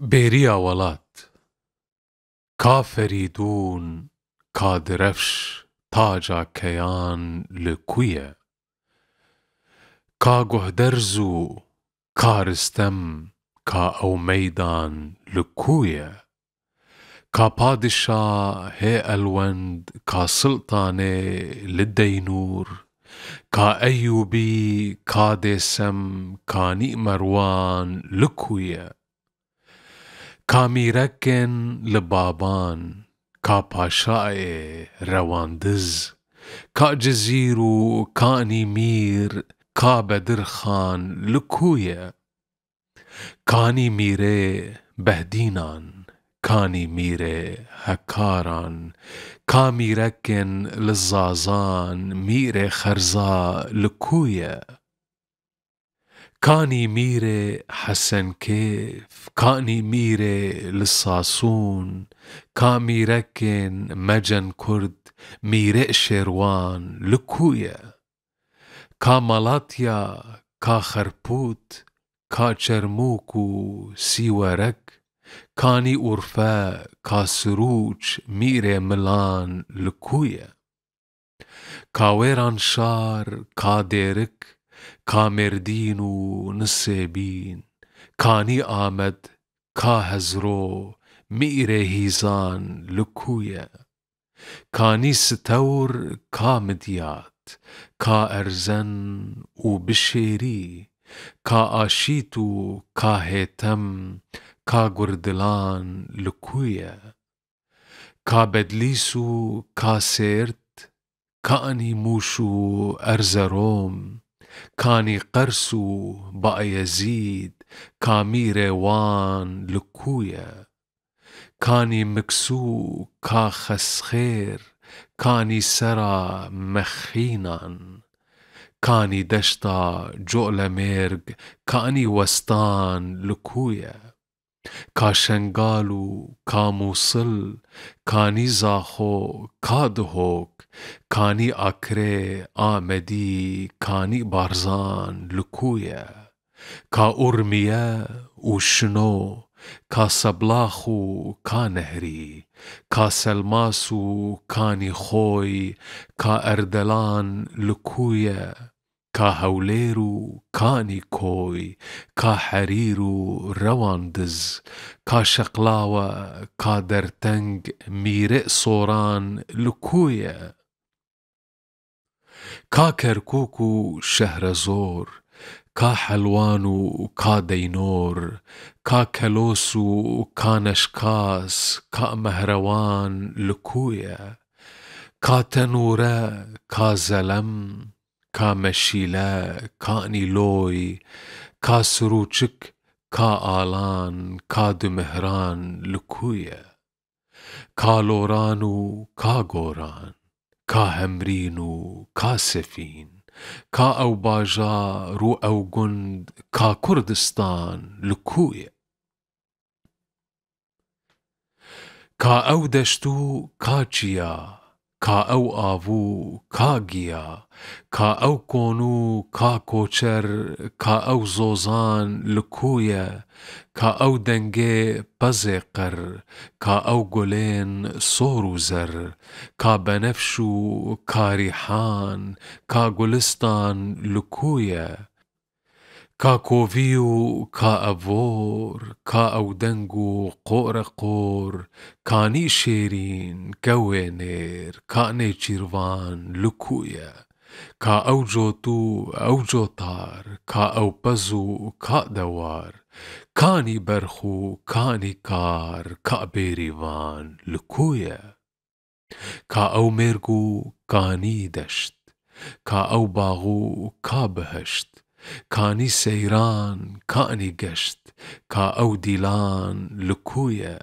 بێرییا وڵات کافەریدون کادرەفش تاجا کەیان li ku ye ka guhderz û ka Ristem ka ew meydan li ku ye ka padişa hê elwend ka Siltanê li Deynûr ka Eyyûbî ka Dêsem ka Nîmerwan li ku ye ka mîrekên li Baban ka paşayê Rewandiz ka Cizîr û ka Nîmîr ka Bedirxan li ku ye ka Nîmîrê Behdînan ka Nîmîrê Hekaran ka mîrekên li Zazan Mîrê Xerza li ku ye ka Nîmîrê Hesenkêf ka Nîmîrê li Sasûn ka mîrekên Mecen Kurd Mîrê Şêrwan li ku ye ka Malatya ka Xerpût ka Çermûk û Sîwerek ka Nîûrfe ka Sirûç Mîrê Milan li ku ye ka Wêranşar ka Dêrik ka Mêrdîn û Nisêbîn ka Nîamed ka Hezro Mîrê Hîzan li ku ye ka Nîstewr ka Midyat ka Erzen û Bişêrî ka Aşît û ka Hêtem ka Gurdilan li ku ye ka Bedlîs û ka Sêrt ka Nîmûş û Erzerom ka Nîqers û Bayezîd ka Mîrê wan li ku ye ka Nîmiksû ka Xesxêr ka Nîsera Mexînan ka Nîdeşta Colemêrg ka Nîwestan li ku ye ka Şengal û ka Mûsil ka Nîzaxo ka Duhok ka Nîakrê Amedî ka Nîbarzan li ku ye ka Urmiye û Şino ka Seblax û ka Nehrî ka Selmas û ka Nîxoy ka Erdelan li ku ye ka Hewlêr û ka Nîkoy ka Herîr û Rewandiz ka Şeqlawe ka Derteng Mîrê Soran li ku ye ka Kerkûk û Şehrezor ka Helwan û ka Deynor ka Kelos û ka Neşkas ka Mehrewan li ku ye ka Tenûre ka Zelem ka Meşîle ka Nîloy ka Sirûçik ka Alan ka Dumihran li ku ye ka Loran û ka Goran ka Hemrîn û ka Sefîn ka ew bajar û ew gund ka Kurdistan li ku ye ka ew deşt û ka Çiya ka ew avû ka Giya ka ew kon û ka Koçer ka ew zozan li ku ye ka ew dengê pezê qer ka ew gulên sor û zer ka Benefş û ka Rîhan ka Gulistan li ku ye ka Kovî û ka Evor ka Ewdeng û Qoreqor ka Nîşêrîn Gewênêr ka Nêçîrvan li ku ye ka Ewcot û Ewcotar ka Ewpez û ka Dewar ka Nîberx û ka Nîkar ka Bêrîvan li ku ye ka Ewmêrg û ka Nîdeşt ka Ewbax û ka Biheşt ka Nîseyran ka Nîgeşt ka Ewdîlan li ku ye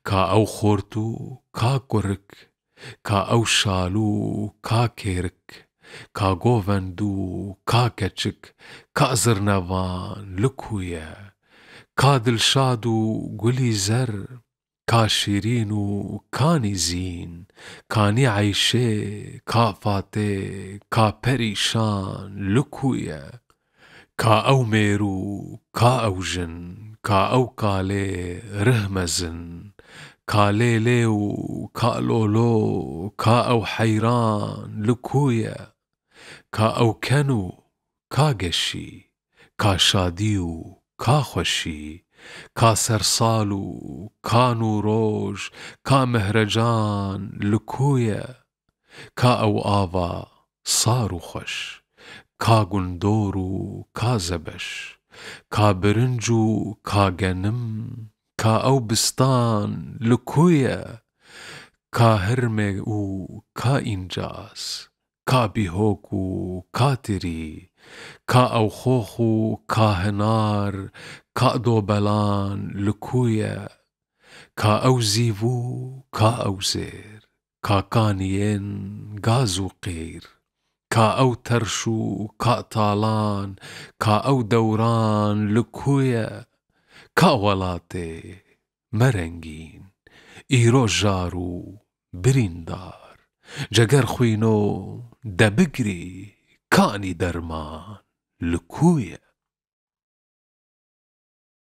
ka Ewxort û ka Kurik ka Ewşal û ka Kêrik ka Govend û ka Keçik ka Zirnevan li ku ye ka Dilşad û Gulî Zer ka Şîrîn û ka Nîzîn ka Nîeyşê ka Fatê ka Perîşan li ku ye کا ئەو مێر و کا ئەو ژن، کا ئەو کالێ رهمەزن، کا لێلێ و کا لۆلۆ، کا ئەو حەیران لکوویە، کا ئەو کەن و کا گەشی، کا شادی و کا خۆشی، کا سەرساڵ و کا نوورۆژ، کا مەهرەجان لکوویە، کا ئەو ئاوا سار و خۆش، کا گوندۆر و کا زەبەش، کا برنج و کا گەنم، کا ئەو بستان لکوویە، کا هەرمێ و کا ئینجاز، کا بیهۆک و کا تری، کا ئەو خۆخ و کا هەنار، کا دۆبەلان لکوویە، کا ئەو زیڤ و کا ئەو زێر، کا کانیێن گاز و قیر، کا ئەو تەرش و کا تاڵان، کا ئەو دەوران لکوویە، کا وەڵاتێ مەرەنگین، ئیرۆ ژار و بریندار، جەگەر خوینۆ دەبگری کانی دەرمان لکوویە.